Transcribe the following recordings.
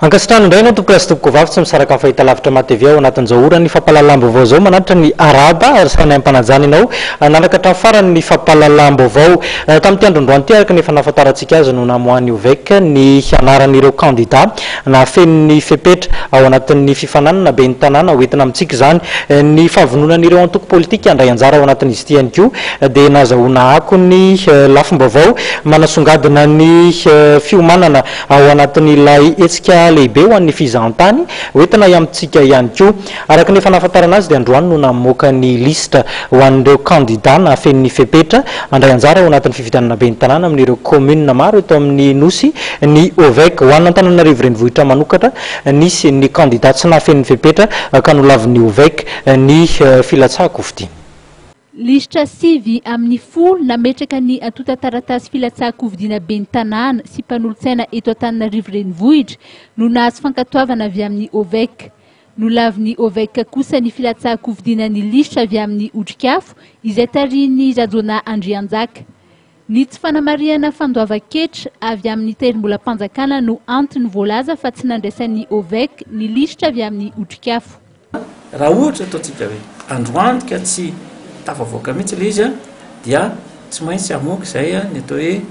Ankasitrano indray no tompolasy toboko vavy tsy misaraka fahita lavitra matevy ao anatin'izao ora ny fampahalalam-baovao zao manaritra ny araba ary saina ampanajana ianao nanakatra farany ny fampahalalam-baovao tamin'ity androndroany ity araka ny efa nafantarantsika azy no namohan'ny OVEC ny anaran'ireo candidat na fen'ny fepetra ao anatin'ny fifananana be ny tanàna hoentina amintsika zany ny fahavononan'ireo antoko politika andray anjara ao anatin'izy ity ihany koa dia nazahoana ako ny lafim-baovao manasongadina ny fiomanana ao anatin'ilay etsika lehibe ho an'ny fizahantany hoentina amintsika ihany koa araka ny efa nahafantarana azy dia androany no namoaka ny lista ho an'ireo candidat na fen'ny fepetra andray anjara ao anatin'ny fifidianana be ny tanàna amin'ireo commune maro eto amin'ny nosy ny OVEC ho an'ny Antananarivo renivohitra manokatra nisy ny candidat tsy nafen'ny fepetra ka nolavin'ny OVEC ny filatsahako fity. Listra sivy amin'ny folo nametraka ny antota taratasy filatsahan-kovidina be ny tanàna sy mpanolotsaina eto Antananarivo renivohitra no nahazo fankatoavana avy amin'ny OVEC. Nolavin'ny OVEC kosa ny filatsahan-kovidina ny listra avy amin'ny otrikafo izay tarihin'ny Rajona Andrianjaka. Ny tsy fanamariana fandoava-ketra avy amin'ny terim-bola-panjakana no antony voalaza fa tsy nandraisan'ny OVEC ny listra avy amin'ny otrikafo. Raha ohatra ataontsika hoe androany ka tsy tafavoaka mihitsy le izy dia tsy maintsy amoaka izay ny atao hoe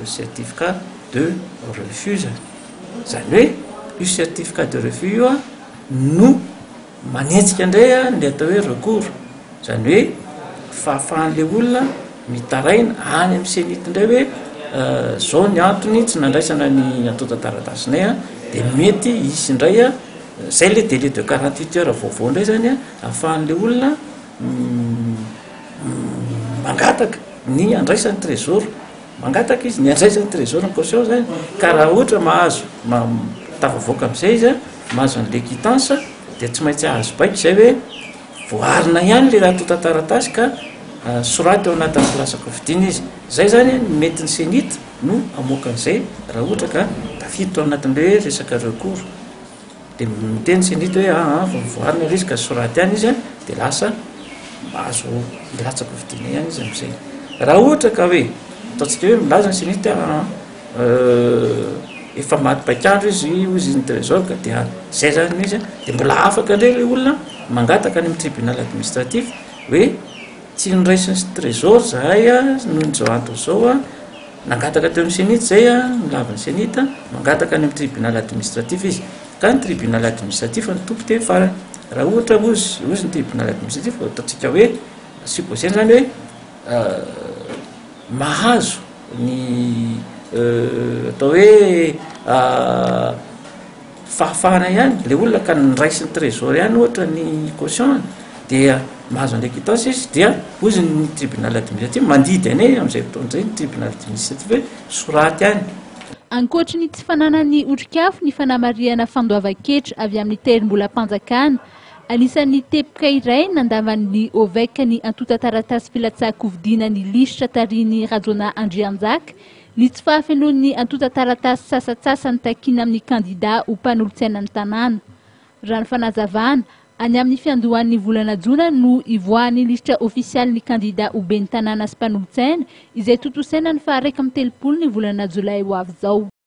certificat de refus. Zany hoe io certificat de refus io no manetsika indray ny atao hoe recours. Zany hoe fahafahan'le olona mitaraina any amin'ny senity indray hoe zao ny antony tsy nandraisana ny antota taratasinay dia mety isy indray zay le délai de 48 heures vaovao indray zany ahafahan'le olona mangataka ny andraisan'ny trésor, mangataka izy ny andraisan'ny trésor ny caution zany ka raha ohatra mahazo tafavoaka amin'izay izy mahazo an'le quittance dia tsy maintsy ahazo baiko izay hoe voarina ihany le raha tota taratasy ka soraty ao anatin'ny filatsahan-kovidina izy. Zay zany mety ny senita no amoaka an'izay raha ohatra ka tafiditra ao anatin'le hoe resaka recours dia miteny senita hoe voarina izy ka soraty ihany izy dia lasa mahazo filatsahan-kovidina ihany izy amin'izay. Raha ohatra ka hoe ataontsika hoe milaza ny senita efa maty paikandro izy ozy ny trésor ka dia zay zany izy dia mbola afaka indray le olona mangataka any amin'ny tribunal administratif hoe tsy niraisin'ny trésor zahay noho ny zao antony zao nangataka teo amin'ny senita zay nilavin'ny senita mangataka any amin'ny tribunal administratif izy ka ny tribunal administratif ny tompo teo farany. Raha ohatra ozy ny tribunal administratif ataontsika hoe supposena zany hoe mahazo ny atao hoe fahafahana ihany le olona ka niraisin'ny trésor ihany ohatra ny caution dia mahazo an'ilay quittance izy dia ozy ny tribunal administratif mandidy ane amin'izay fotoan'izay ny tribunal administratif hoe soraty ihany. Ankoatra ny tsy fananan'ny otrikafo ny fanamariana fandoava-ketra avy amin'ny terim-bola-panjakana anisan'ny teboka iray nandavan'ny OVEC ny antota taratasy filatsahan-kovidina ny listra tarihin'ny Rajona Andrianjaka ny tsy fahafenoan'ny antota taratasy sasatsasany takina amin'ny candidat ho mpanolotsaina ny tanàna. Raha ny fanazavana any amin'ny fiandohan'ny volana Jona no ivoahan'ny listra ofisialy ny candidat ho ben'ny tanàna sy mpanolotsaina izay totosaina ny faha 1 amin'ny 30 ny volana Jolay ho avy izao.